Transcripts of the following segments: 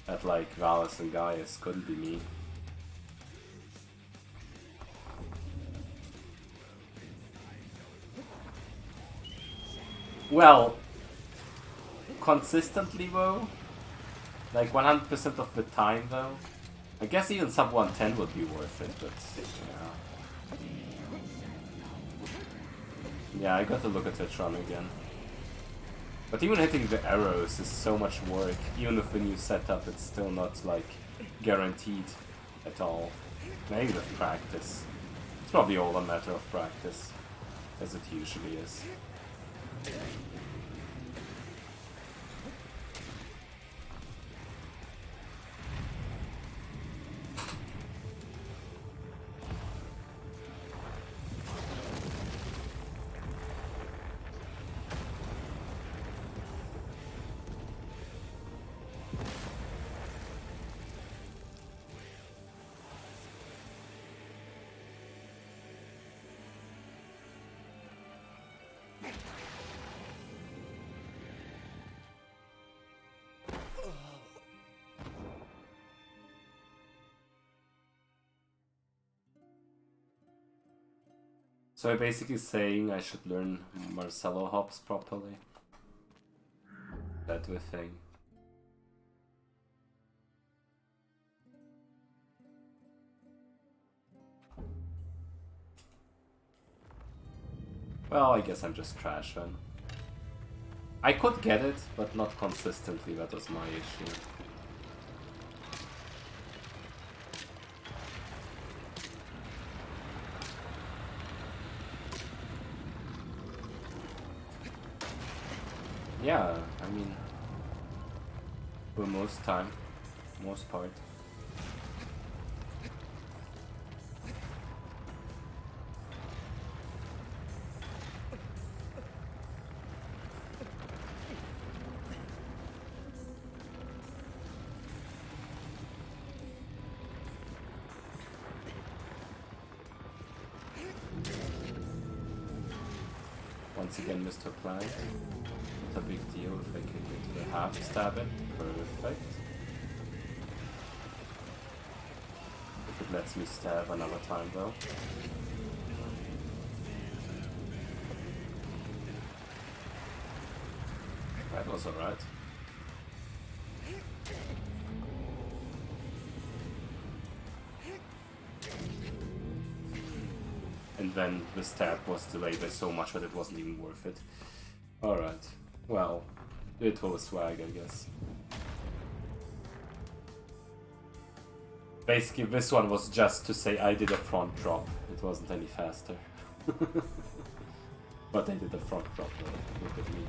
at like Valis and Gaius. Couldn't be me. Well, consistently though, like 100% of the time though, I guess even sub 110 would be worth it, but yeah. Yeah, I got to look at Twitch run again. But even hitting the arrows is so much work. Even with the new setup, it's still not like guaranteed at all. Maybe with practice. It's probably all a matter of practice, as it usually is. So you're basically saying I should learn Marcelo hops properly? That the thing. Well, I guess I'm just trash then. I could get it, but not consistently, that was my issue. Yeah, I mean, for most part. Once again, Mr. Plank. Not a big deal if I can get the half stab in. Perfect. If it lets me stab another time though. That was alright. And then the stab was delayed by so much that it wasn't even worth it. Alright. Well, it was swag, I guess. Basically, this one was just to say I did a front drop. It wasn't any faster. But I did a front drop, look at me.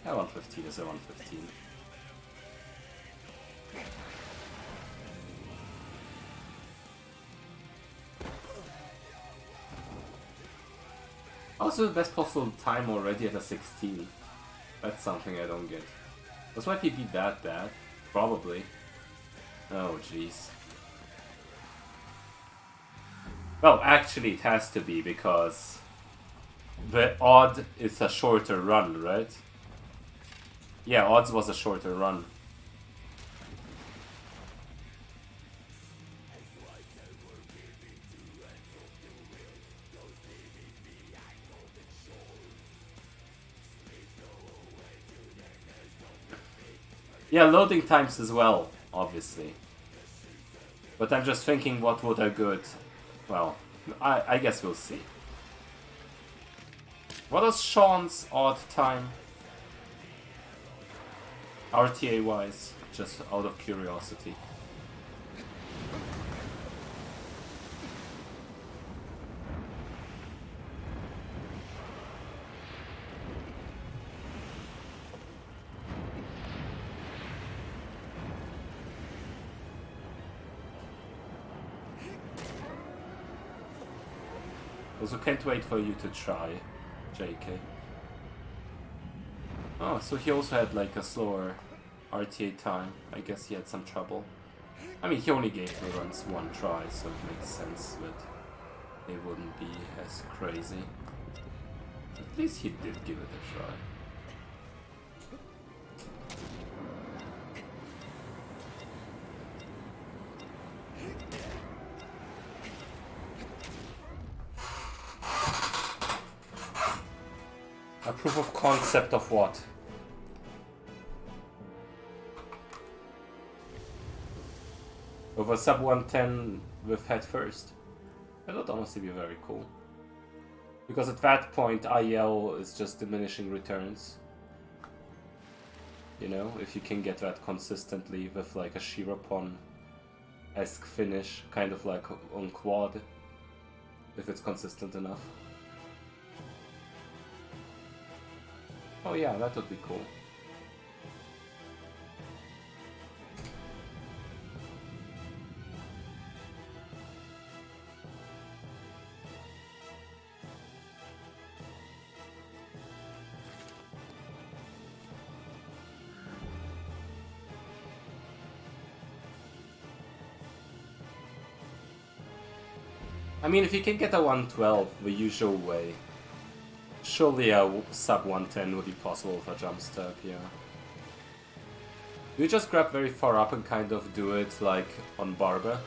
Yeah, 115 is a 115. Also the best possible time already at a 16. That's something I don't get. Was my PP that bad? Probably. Oh jeez. Well, actually it has to be, because the odd is a shorter run, right? Yeah, odds was a shorter run. Yeah, loading times as well, obviously. But I'm just thinking what would a good... Well, I guess we'll see. What was Sean's odd time? RTA wise, just out of curiosity. Also can't wait for you to try, JK. Oh, so he also had like a slower RTA time. I guess he had some trouble. I mean, he only gave the runs one try, so it makes sense that they wouldn't be as crazy. At least he did give it a try. A proof of concept of what? Of a sub 110 with head first. That would honestly be very cool. Because at that point IL is just diminishing returns. You know, if you can get that consistently with like a Shirapon-esque finish, kind of like on quad. If it's consistent enough. Oh yeah, that would be cool. I mean, if you can get a 112 the usual way, surely a sub 110 would be possible with a jump step, yeah. You just grab very far up and kind of do it like on Barba.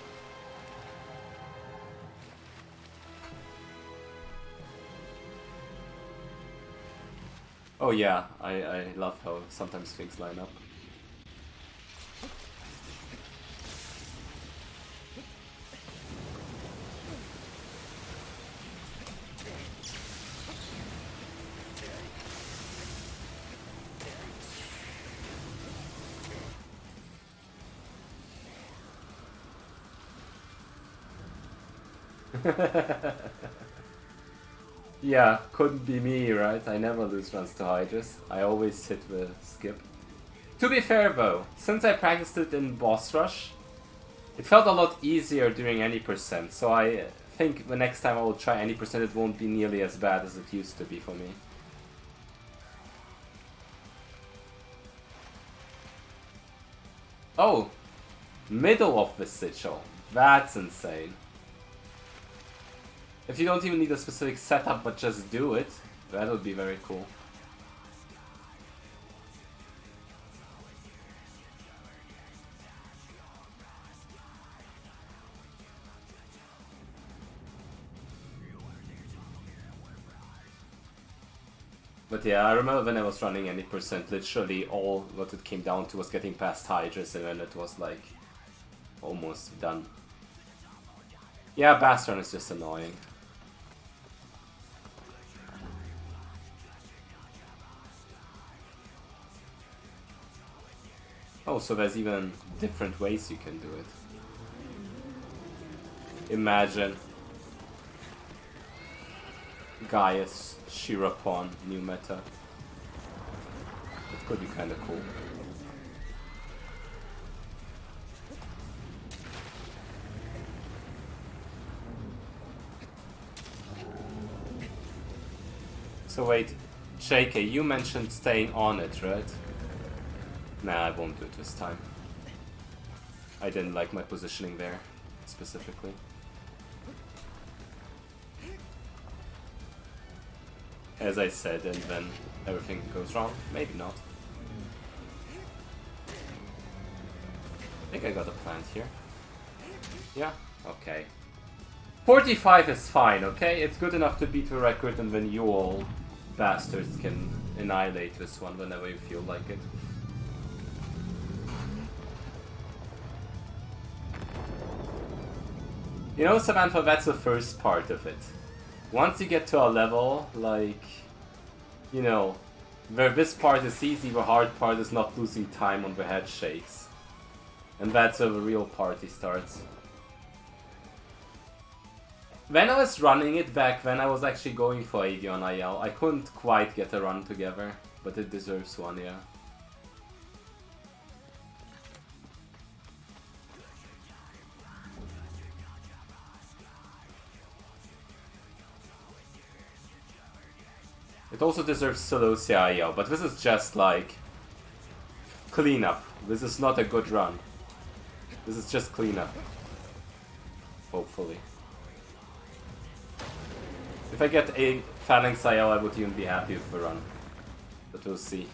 Oh yeah, I love how sometimes things line up. Yeah, couldn't be me, right? I never lose runs to Hydras. I always hit the skip. To be fair though, since I practiced it in Boss Rush, it felt a lot easier doing any percent, so I think the next time I will try any percent it won't be nearly as bad as it used to be for me. Oh! Middle of the sigil. That's insane. If you don't even need a specific setup but just do it, that would be very cool. But yeah, I remember when I was running any percent, literally all what it came down to was getting past Hydras and then it was like almost done. Yeah, Bastion is just annoying. Oh, so there's even different ways you can do it. Imagine Gaius Shirapon, new meta. It could be kinda cool. So wait, JK, you mentioned staying on it, right? Nah, I won't do it this time. I didn't like my positioning there, specifically. As I said, and then everything goes wrong. Maybe not. I think I got a plant here. Yeah, okay. 45 is fine, okay? It's good enough to beat the record, and then you all bastards can annihilate this one whenever you feel like it. You know, Samantha, that's the first part of it. Once you get to a level, like, you know, where this part is easy, the hard part is not losing time on the head shakes. And that's where the real party starts. When I was running it back then, I was actually going for AD on IL. I couldn't quite get a run together, but it deserves one, yeah. It also deserves Celosia IL, but this is just like cleanup. This is not a good run. This is just cleanup. Hopefully. If I get a Phalanx IL, I would even be happy with the run. But we'll see.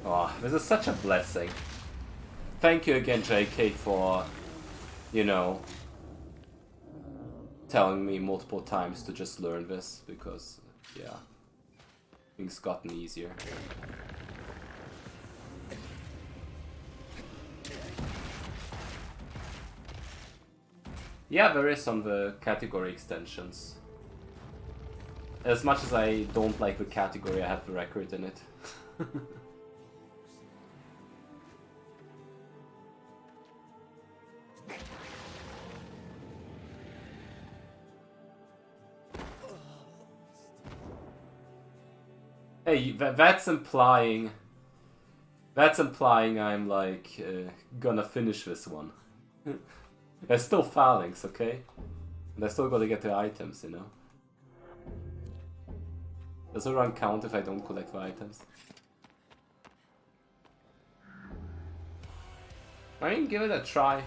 Oh, this is such a blessing. Thank you again, JK, for, you know, telling me multiple times to just learn this, because, yeah, things gotten easier. Yeah, there is on the category extensions. As much as I don't like the category, I have the record in it. Hey, that's implying I'm like gonna finish this one. There's still Phalanx, okay? And I still gotta get the items, you know? Does a run count if I don't collect the items? I mean, give it a try.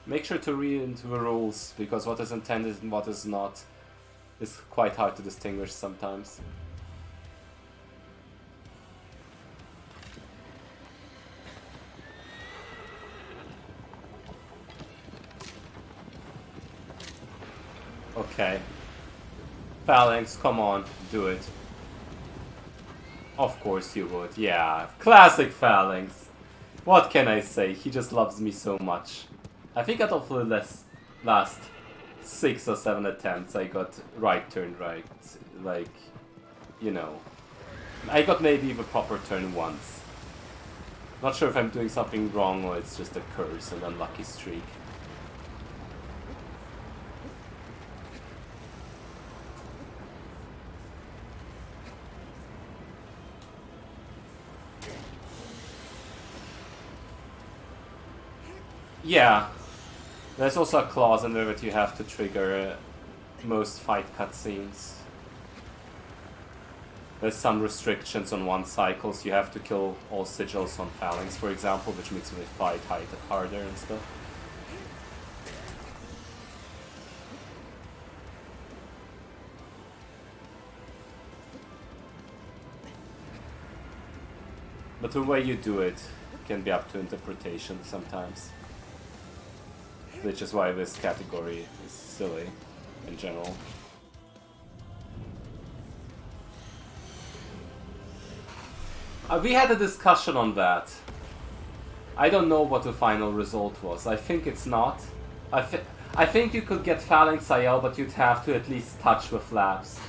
Make sure to read into the rules, because what is intended and what is not is quite hard to distinguish sometimes. Okay. Phalanx, come on, do it. Of course you would, yeah. Classic Phalanx. What can I say? He just loves me so much. I think out of the last 6 or 7 attempts I got right turn right. Like, you know. I got maybe the proper turn once. Not sure if I'm doing something wrong or it's just a curse, an unlucky streak. Yeah, there's also a clause in there that you have to trigger most fight cutscenes. There's some restrictions on one cycle, so you have to kill all sigils on Phalanx, for example, which makes the fight harder and stuff. But the way you do it can be up to interpretation sometimes. Which is why this category is silly in general. We had a discussion on that. I don't know what the final result was. I think it's not. I think you could get Phalanx IL, but you'd have to at least touch the flaps.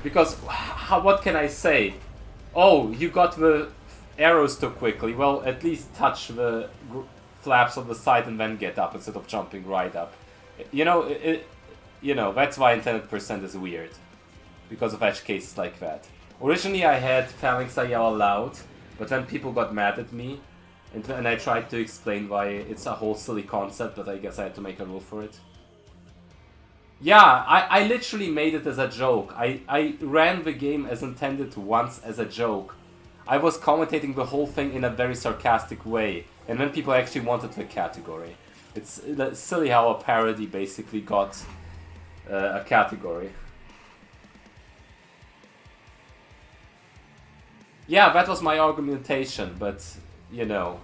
Because, what can I say? Oh, you got the arrows too quickly. Well, at least touch the flaps on the side and then get up instead of jumping right up. You know, you know, that's why intended percent is weird. Because of edge cases like that. Originally I had Phalanx IL allowed, but then people got mad at me. And I tried to explain why it's a whole silly concept, but I guess I had to make a rule for it. Yeah, I literally made it as a joke. I ran the game as intended once as a joke. I was commentating the whole thing in a very sarcastic way. And then people actually wanted the category. It's silly how a parody basically got a category. Yeah, that was my argumentation, but, you know.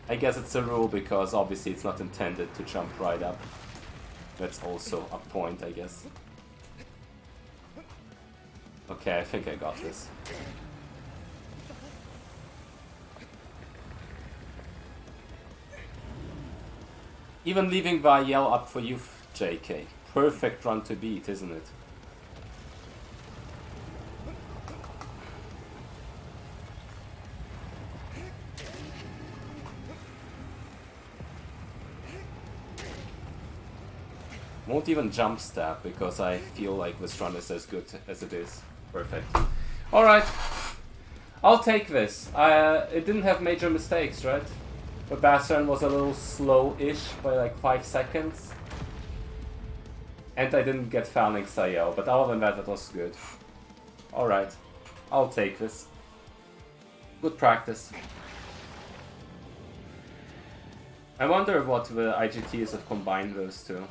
I guess it's a rule because obviously it's not intended to jump right up. That's also a point, I guess. Okay, I think I got this. Even leaving Vael up for you, JK. Perfect run to beat, isn't it? Won't even jump stab because I feel like this run is as good as it is. Perfect. Alright. I'll take this. It didn't have major mistakes, right? But Bastion was a little slow-ish by like 5 seconds. And I didn't get Phalanx IO, but other than that, it was good. Alright, I'll take this. Good practice. I wonder what the IGTs have combined those two.